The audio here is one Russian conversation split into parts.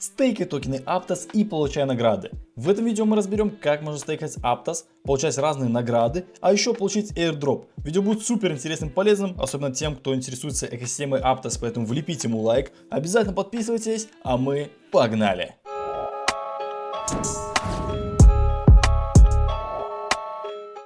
Стейкай токены Aptos и получай награды. В этом видео мы разберем, как можно стейкать Aptos, получать разные награды, а еще получить airdrop. Видео будет супер интересным и полезным, особенно тем, кто интересуется экосистемой Aptos, поэтому влепите ему лайк, обязательно подписывайтесь, а мы погнали!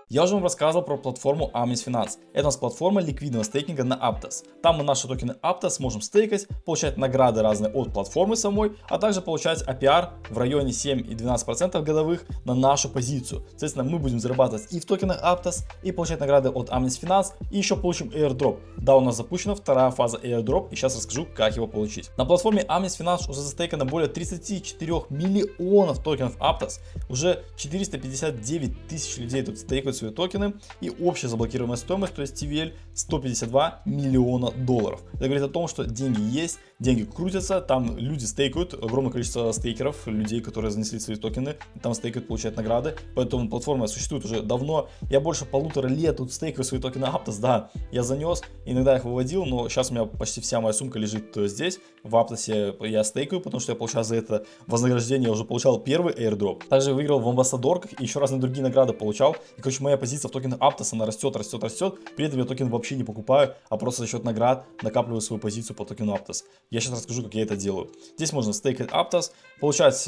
Я уже вам рассказывал про платформу Amis Finance. Это у нас платформа ликвидного стейкинга на Aptos. Там мы наши токены Aptos можем стейкать, получать награды разные от платформы самой, а также получать APR в районе 7 и 12% годовых на нашу позицию. Соответственно, мы будем зарабатывать и в токенах Aptos, и получать награды от Amis Finance, и еще получим airdrop. Да, у нас запущена вторая фаза airdrop, и сейчас расскажу, как его получить. На платформе Amis Finance уже застейкано более 34 миллионов токенов Aptos. Уже 459 тысяч людей тут стейкают свои токены, и общая заблокированная стоимость, то есть TVL, 152 миллиона долларов. Это говорит о том, что деньги есть, деньги крутятся, там люди стейкают, огромное количество стейкеров, людей, которые занесли свои токены, там стейкают, получают награды, поэтому платформа существует уже давно. Я больше 1,5 лет тут стейкаю свои токены Aptos, да, я занес, иногда их выводил, но сейчас у меня почти вся моя сумка лежит здесь, в Aptos я стейкаю, потому что я получаю за это вознаграждение, я уже получал первый airdrop, также выиграл в амбассадорках и еще разные другие награды получал, и короче моя позиция в токенах Aptos, она растет, при этом я токен вообще не покупаю, а просто за счет наград накапливаю свою позицию по токену Aptos. Я сейчас расскажу, как я это делаю. Здесь можно стейкать Aptos, получать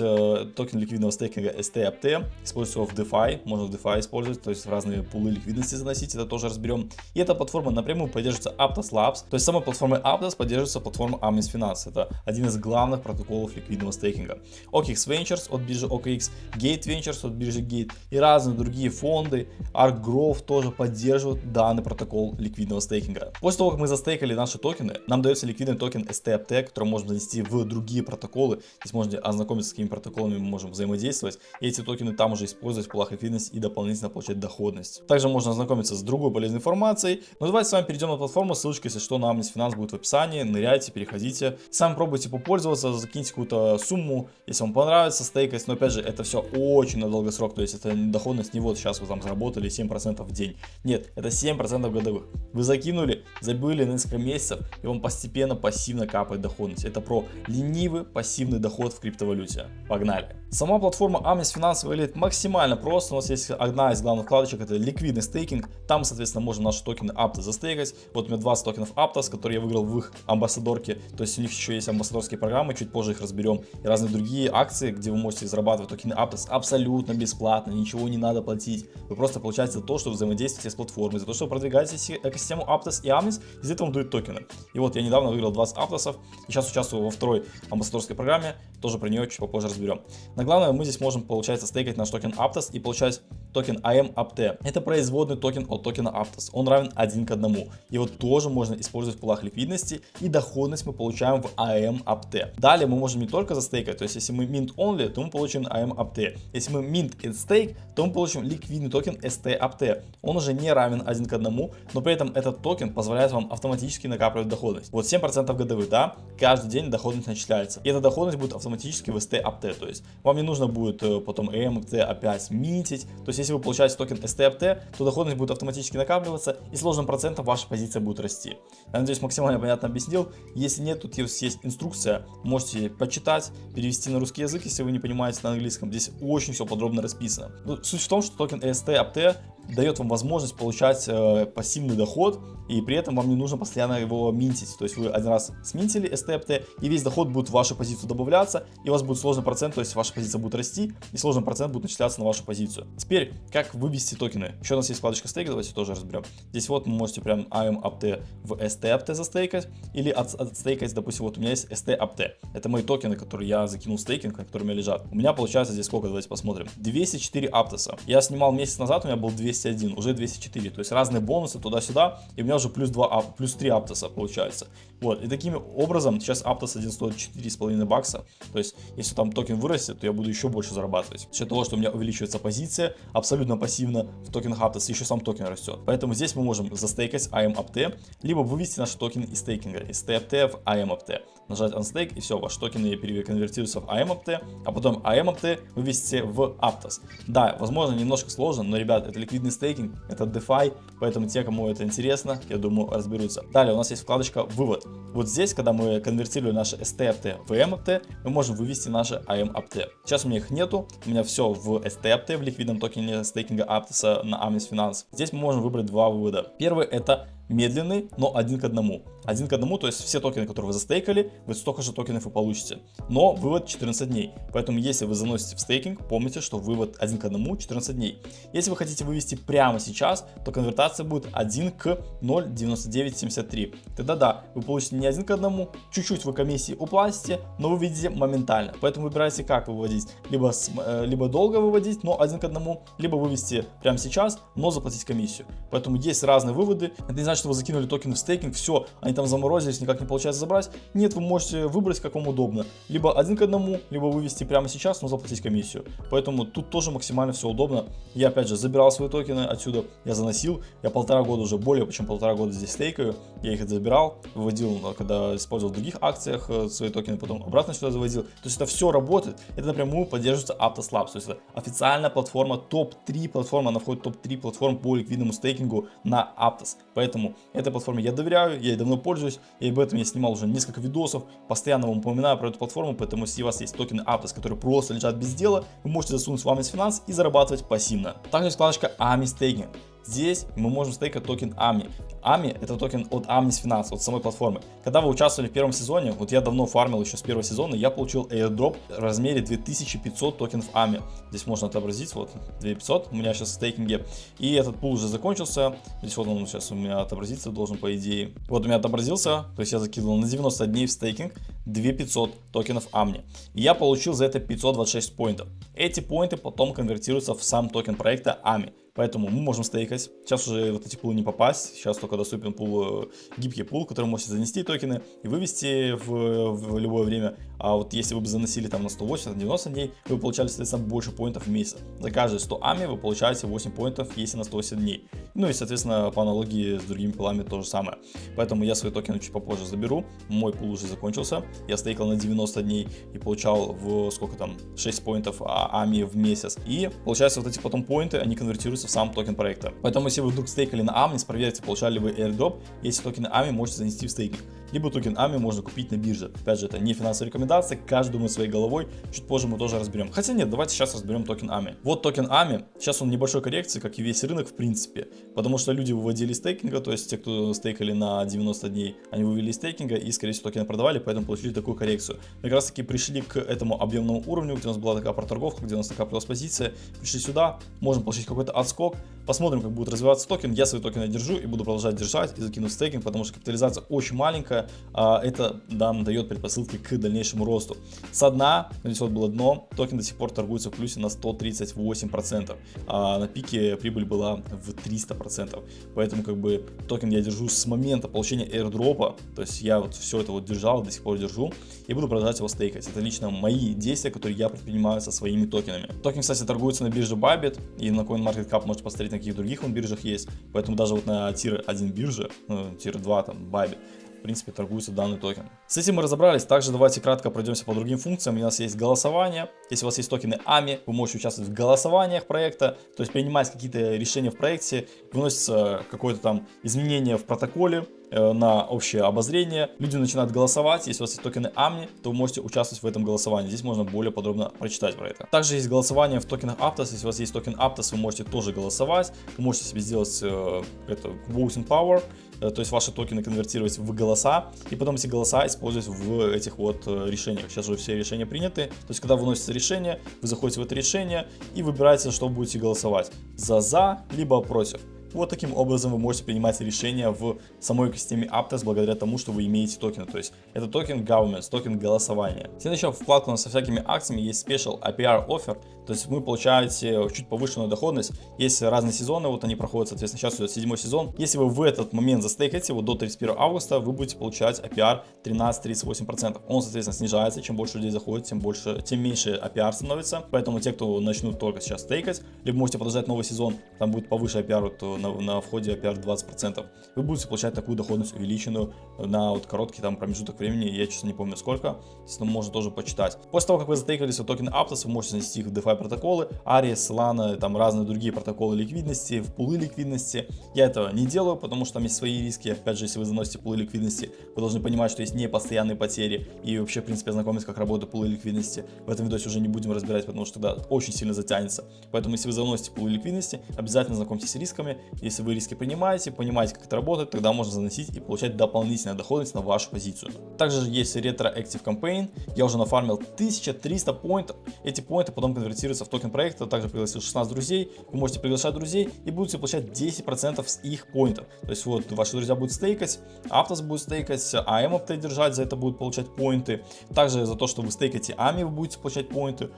токен ликвидного стейкинга STAPT, использовать его в DeFi, можно в DeFi использовать, то есть в разные пулы ликвидности заносить, это тоже разберем. И эта платформа напрямую поддерживается Aptos Labs, то есть самой платформой Aptos поддерживается платформа Amis Finance, это один из главных протоколов ликвидного стейкинга. OKX Ventures от биржи OKX, Gate Ventures от биржи Gate и разные другие фонды, Ark Growth тоже поддерживают данный протокол ликвидного стейкинга. После того, как мы застейкали наши токены, нам дается ликвидный токен STAPT, который можно занести в другие протоколы. Здесь можно ознакомиться, с какими протоколами мы можем взаимодействовать. И эти токены там уже использовать в пулах ликвидности и дополнительно получать доходность. Также можно ознакомиться с другой полезной информацией. Но давайте с вами перейдем на платформу. Ссылочка, если что, на Amis Finance будет в описании. Ныряйте, переходите. Сами пробуйте попользоваться, закиньте какую-то сумму, если вам понравится стейкать. Но опять же, это все очень на долгосрок. То есть это доходность не вот сейчас вы там заработали 7% в день. Нет, это 7% годовых. Вы закинули, забыли на несколько месяцев, и вам постепенно пассивно капает доходность. Это про ленивый пассивный доход в криптовалюте. Погнали! Сама платформа Amis Finance выглядит максимально просто. У нас есть одна из главных вкладочек, это ликвидный стейкинг. Там, соответственно, можем наши токены Aptos застейкать. Вот у меня 20 токенов Aptos, которые я выиграл в их амбассадорке. То есть у них еще есть амбассадорские программы, чуть позже их разберем. И разные другие акции, где вы можете зарабатывать токены Aptos абсолютно бесплатно, ничего не надо платить. Вы просто получаете за то, что вы взаимодействуете с платформой, за то, что вы продвигаете экосистему Aptos и Amis, из этого вам дают токены. И вот я недавно выиграл 20 Aptos, и сейчас участвую во второй амбассадорской программе, тоже про нее чуть попозже разберем. Но главное, мы здесь можем, получается, стейкать наш токен Aptos и получать токен AMAPT. Это производный токен от токена Aptos, он равен 1 к 1. Его тоже можно использовать в пулах ликвидности, и доходность мы получаем в AMAPT. Далее мы можем не только застейкать, то есть если мы mint only, то мы получим AMAPT. Если мы mint and stake, то мы получим ликвидный токен STAPT. Он уже не равен 1 к 1, но при этом этот токен позволяет вам автоматически накапливать доходность. Вот 7% годовых, да, каждый день доходность начисляется. И эта доходность будет автоматически в STAPT, то есть вам не нужно будет потом AMAPT опять минтить. То есть если вы получаете токен STAPT, то доходность будет автоматически накапливаться, и сложным процентом ваша позиция будет расти. Я надеюсь, максимально понятно объяснил. Если нет, тут есть инструкция, можете почитать, перевести на русский язык, если вы не понимаете на английском. Здесь очень все подробно расписано. Но суть в том, что токен STAPT дает вам возможность получать пассивный доход, и при этом вам не нужно постоянно его минтить. То есть вы один раз сминтили STAPT, и весь доход будет в вашу позицию добавляться, и у вас будет сложный процент, то есть ваша позиция будет расти, и сложный процент будет начисляться на вашу позицию. Теперь, как вывести токены? Еще у нас есть вкладочка стейк, давайте тоже разберем. Здесь вот вы можете прям AMAPT в STAPT застейкать, или отстейкать, допустим, вот у меня есть STAPT. Это мои токены, которые я закинул в стейкинг, на которые у меня лежат. У меня получается здесь сколько, давайте посмотрим. 204 Aptos. Я снимал месяц назад, у меня был 201, уже 204. То есть разные бонусы туда-сюда, и у меня уже плюс 3 Aptos получается. Вот, и таким образом сейчас Aptos один стоит 4,5 бакса. То есть, если там токен вырастет, то я буду еще больше зарабатывать. За счет того, что у меня увеличивается позиция абсолютно пассивно в токенах Aptos, еще сам токен растет. Поэтому здесь мы можем застейкать AMAPT, либо вывести наши токены из стейкинга, из STAPT в AMAPT. Нажать Unstake, и все, ваши токены переконвертируются в AMAPT, а потом AMAPT вывести в Aptos. Да, возможно, немножко сложно, но, ребят, это ликвидный ликвидный стейкинг, это DeFi, поэтому те, кому это интересно, я думаю, разберутся. Далее у нас есть вкладочка «Вывод». Вот здесь, когда мы конвертируем наши STAPT в EMAPT, мы можем вывести наши AMAPT. Сейчас у меня их нету, у меня все в STAPT, в ликвидном токене стейкинга Aptos на Amis Finance. Здесь мы можем выбрать два вывода. Первый — это медленный, но один к одному. Один к одному, то есть все токены, которые вы застейкали, вы столько же токенов и получите. Но вывод 14 дней. Поэтому если вы заносите в стейкинг, помните, что вывод один к одному 14 дней. Если вы хотите вывести прямо сейчас, то конвертация будет 1 к 0,9973. Тогда да, вы получите не один к одному, чуть-чуть вы комиссии уплатите, но вы видите моментально. Поэтому выбирайте, как выводить. Либо долго выводить, но один к одному, либо вывести прямо сейчас, но заплатить комиссию. Поэтому есть разные выводы. Это не значит, что вы закинули токены в стейкинг, все, они там заморозились, никак не получается забрать. Нет, вы можете выбрать, как вам удобно. Либо один к одному, либо вывести прямо сейчас, но заплатить комиссию. Поэтому тут тоже максимально все удобно. Я опять же забирал свои токены отсюда, я заносил. Я уже более чем полтора года здесь стейкаю. Я их забирал, выводил, когда использовал в других акциях свои токены, потом обратно сюда заводил. То есть это все работает. Это напрямую поддерживается Aptos Labs. То есть это официальная платформа, топ-3 платформа, она входит в топ-3 платформ по ликвидному стейкингу на Aptos. Поэтому этой платформе я доверяю, я ей давно пользуюсь, и об этом я снимал уже несколько видосов, постоянно вам упоминаю про эту платформу, поэтому если у вас есть токены Aptos, которые просто лежат без дела, вы можете засунуть в Amis Finance и зарабатывать пассивно. Также есть вкладочка AMI Staking. Здесь мы можем стейкать токен AMI. AMI — это токен от Amis Finance, от самой платформы. Когда вы участвовали в первом сезоне, вот я давно фармил еще с первого сезона, я получил airdrop в размере 2500 токенов AMI. Здесь можно отобразить, вот 2500 у меня сейчас в стейкинге. И этот пул уже закончился. Здесь вот он сейчас у меня отобразиться должен, по идее. Вот у меня отобразился, то есть я закинул на 90 дней в стейкинг 2500 токенов AMI. И я получил за это 526 поинтов. Эти поинты потом конвертируются в сам токен проекта AMI. Поэтому мы можем стейкать. Сейчас уже вот эти пулы не попасть. Сейчас только доступен пул, гибкий пул, в который можете занести токены и вывести в любое время. А вот если вы бы заносили там на 180-90 дней, вы получали, соответственно, больше поинтов в месяц. За каждые 100 ами вы получаете 8 поинтов, если на 180 дней. Ну и, соответственно, по аналогии с другими пулами то же самое. Поэтому я свои токены чуть попозже заберу. Мой пул уже закончился. Я стейкал на 90 дней и получал в сколько там 6 поинтов ами в месяц. И получается, вот эти потом поинты, они конвертируются в сам токен проекта. Поэтому если вы вдруг стейкали на Amis, проверьте, получали ли вы airdrop. Если токены AMI, можете занести в стейкинг. Либо токен AMI можно купить на бирже. Опять же, это не финансовая рекомендация, каждый думает своей головой. Чуть позже мы тоже разберем. Хотя нет, давайте сейчас разберем токен AMI. Вот токен AMI. Сейчас он в небольшой коррекции, как и весь рынок в принципе. Потому что люди выводили из стейкинга, то есть те, кто стейкали на 90 дней, они вывели из стейкинга и, скорее всего, токены продавали, поэтому получили такую коррекцию. Мы как раз таки пришли к этому объемному уровню, где у нас была такая проторговка, где у нас накапливалась позиция. Пришли сюда, можем получить какой-то отскок. Посмотрим, как будет развиваться токен. Я свои токены держу и буду продолжать держать и закину в стейкинг, потому что капитализация очень маленькая. Это нам дает предпосылки к дальнейшему росту. Со дна, здесь вот было дно, токен до сих пор торгуется в плюсе на 138%. На пике прибыль была в 300%. Поэтому как бы токен я держу с момента получения airdropа. То есть я вот все это вот держал, до сих пор держу. И буду продолжать его стейкать. Это лично мои действия, которые я предпринимаю со своими токенами. Токен, кстати, торгуется на бирже Bybit. И на CoinMarketCap можете посмотреть, на каких других биржах есть. Поэтому даже вот на Tier 1 бирже, Tier 2 там Bybit, в принципе, торгуется данный токен. С этим мы разобрались. Также давайте кратко пройдемся по другим функциям. У нас есть голосование. Если у вас есть токены AMI, вы можете участвовать в голосованиях проекта, то есть принимать какие-то решения в проекте, выносится какое-то там изменение в протоколе на общее обозрение. Люди начинают голосовать. Если у вас есть токены AMI, то вы можете участвовать в этом голосовании. Здесь можно более подробно прочитать про это. Также есть голосование в токенах Aptos. Если у вас есть токен Aptos, вы можете тоже голосовать. Вы можете себе сделать это voting power, то есть ваши токены конвертировать в голоса, и потом эти голоса использовать в этих вот решениях. Сейчас уже все решения приняты. То есть, когда выносится решение, вы заходите в это решение и выбираете, за что вы будете голосовать. За, либо против. Вот таким образом вы можете принимать решения в самой экосистеме Aptos благодаря тому, что вы имеете токены. То есть это токен Government, токен голосования. Следующая вкладка у нас со всякими акциями есть Special APR Offer. То есть вы получаете чуть повышенную доходность. Есть разные сезоны, вот они проходят, соответственно, сейчас идет 7-й сезон. Если вы в этот момент застейкаете, вот до 31 августа, вы будете получать APR 13-38%. Он, соответственно, снижается, чем больше людей заходит, тем меньше APR становится. Поэтому те, кто начнут только сейчас стейкать, либо можете подождать новый сезон, там будет повыше APR вот на входе APR 20%. Вы будете получать такую доходность увеличенную на вот короткий там промежуток времени, я честно не помню сколько, если можно тоже почитать. После того, как вы затейкали свои токены Aptos, вы можете занести их в DeFi протоколы, Aries, Solana, там разные другие протоколы ликвидности, в пулы ликвидности. Я этого не делаю, потому что там есть свои риски. Опять же, если вы заносите пулы ликвидности, вы должны понимать, что есть непостоянные потери и вообще, в принципе, ознакомиться, как работают пулы ликвидности. В этом видосе уже не будем разбирать, потому что тогда очень сильно затянется. Поэтому, если вы заносите пулы ликвидности, обязательно знакомьтесь с рисками. Если вы риски понимаете, как это работает, тогда можно заносить и получать дополнительную доходность на вашу позицию. Также есть Retro Active Campaign. Я уже нафармил 1300 поинтов. Эти поинты потом конвертируются в токен проекта. Также пригласил 16 друзей. Вы можете приглашать друзей и будете получать 10% с их поинтов. То есть вот ваши друзья будут стейкать, Aptos будет стейкать, AMAPT держать, за это будут получать поинты. Также за то, что вы стейкаете AMI, вы будете получать поинты.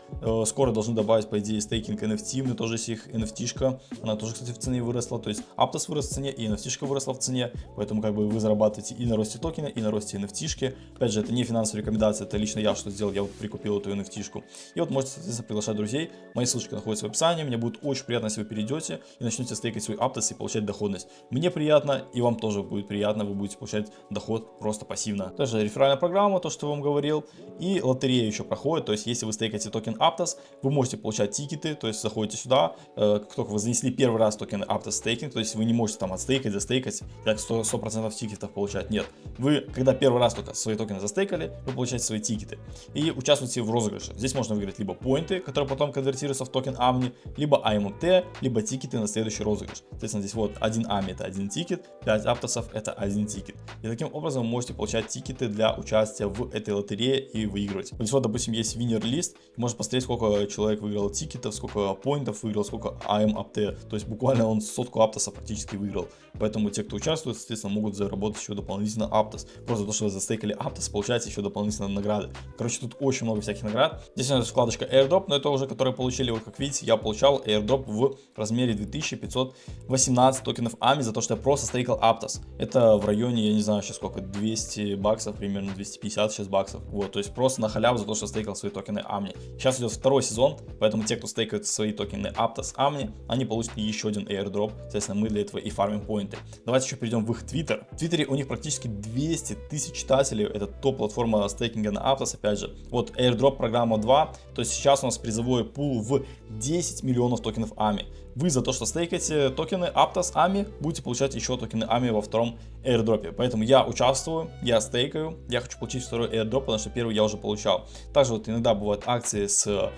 Скоро должны добавить, по идее, стейкинг NFT. У меня тоже есть их NFT-шка. Она тоже, кстати, в цене выросла. То есть Aptos вырос в цене и NFT-шка выросла в цене. Поэтому как бы вы зарабатываете и на росте токена, и на росте NFT-шки. Опять же, это не финансовая рекомендация, это лично я что сделал. Я вот прикупил эту NFT-шку. И вот можете, соответственно, приглашать друзей. Мои ссылочки находятся в описании. Мне будет очень приятно, если вы перейдете и начнете стейкать свой Aptos и получать доходность. Мне приятно, и вам тоже будет приятно. Вы будете получать доход просто пассивно. Также реферальная программа, то, что я вам говорил. И лотерея еще проходит. То есть, если вы стейкаете токен Aptos, вы можете получать тикеты. То есть, заходите сюда. Как только вы занесли первый раз токен Aptos стейкинг, то есть, вы не можете там отстейкать, застейкать, так 100% тикетов получать. Нет. Вы, когда первый раз только свои токены застейкали, вы получаете свои тикеты. И участвуйте в розыгрыше. Здесь можно выиграть либо поинты, которые потом конвертируются в токен AMNI, либо AMT, либо тикеты на следующий розыгрыш. Соответственно, здесь вот 1 AMI это 1 тикет, 5 Aptosов это 1 тикет. И таким образом вы можете получать тикеты для участия в этой лотерее и выигрывать. Здесь вот, допустим, есть виннер-лист, можно посмотреть, сколько человек выиграл тикетов, сколько поинтов выиграл, сколько AMAPT. То есть буквально он 100 Aptosов практически выиграл. Поэтому те, кто участвует, соответственно, могут заработать еще дополнительно Aptos. Просто то, что вы застейкали Aptos, получаете еще дополнительно награды. Короче, тут очень много всяких наград. Здесь у нас вкладочка Airdrop, но это уже, которые получили, вот как видите, я получал Airdrop в размере 2518 токенов AMI за то, что я просто стейкал Aptos. Это в районе, я не знаю сейчас сколько, 200 баксов, примерно 250 сейчас баксов. Вот, то есть просто на халяву за то, что стейкал свои токены AMI. Сейчас идет второй сезон, поэтому те, кто стейкает свои токены Aptos AMI, они получат еще один Airdrop. Соответственно, мы для этого и фармим поинты. Давайте еще перейдем в их Twitter. В Твиттере у них практически 200 тысяч читателей. Это топ-платформа стейкинга на Aptos, опять же. Вот Airdrop программа 2. То есть сейчас у нас призовой пул в 10 миллионов токенов AMI. Вы за то, что стейкаете токены Aptos AMI, будете получать еще токены AMI во втором airdrop. Поэтому я участвую, я стейкаю, я хочу получить второй airdrop, потому что первый я уже получал. Также вот иногда бывают акции с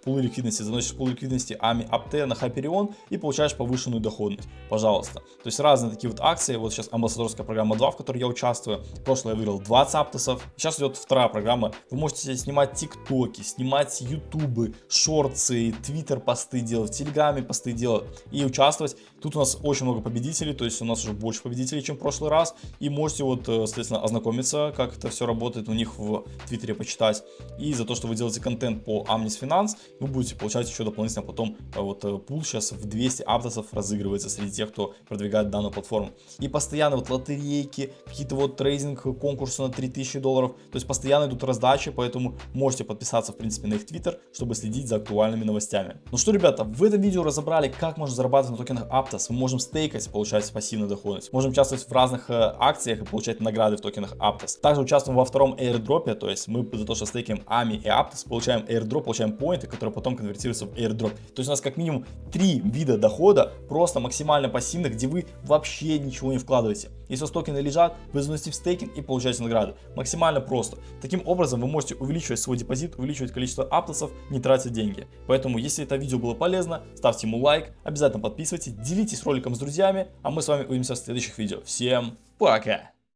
пулы ликвидности, заносишь пул ликвидности AMI APT на Hyperion и получаешь повышенную доходность. Пожалуйста. То есть разные такие вот акции. Вот сейчас амбассадорская программа 2, в которой я участвую. В прошлое я выиграл 20 Aptosов. Сейчас идет вторая программа. Вы можете снимать тиктоки, снимать ютубы, шорты, твиттер посты делать, в телеграме посты делать и участвовать. Тут у нас очень много победителей, то есть у нас уже больше победителей, чем в прошлый раз. И можете вот, соответственно, ознакомиться, как это все работает у них в Твиттере, почитать. И за то, что вы делаете контент по Amnis Finance, вы будете получать еще дополнительно потом вот пул сейчас в 200 Aptosов разыгрывается среди тех, кто продвигает данную платформу. И постоянно вот лотерейки, какие-то вот трейдинг, конкурсы на $3000. То есть постоянно идут раздачи, поэтому можете подписаться, в принципе, на их Твиттер, чтобы следить за актуальными новостями. Ну что, ребята, в этом видео разобрали, как можно зарабатывать на токенах Aptos. Мы можем стейкать, получать пассивную доходность. Можем участвовать в разных акциях и получать награды в токенах Aptos. Также участвуем во втором airdropе, то есть мы за то, что стейкаем AMI и Aptos, получаем airdrop, получаем поинты, которые потом конвертируются в airdrop. То есть у нас как минимум 3 вида дохода, просто максимально пассивных, где вы вообще ничего не вкладываете. Если у вас токены лежат, вы заносите в стейкинг и получаете награды. Максимально просто. Таким образом вы можете увеличивать свой депозит, увеличивать количество Aptosов, не тратя деньги. Поэтому, если это видео было полезно, ставьте ему лайк, обязательно подписывайтесь, делитесь роликом с друзьями, а мы с вами увидимся в следующих видео. Всем пока!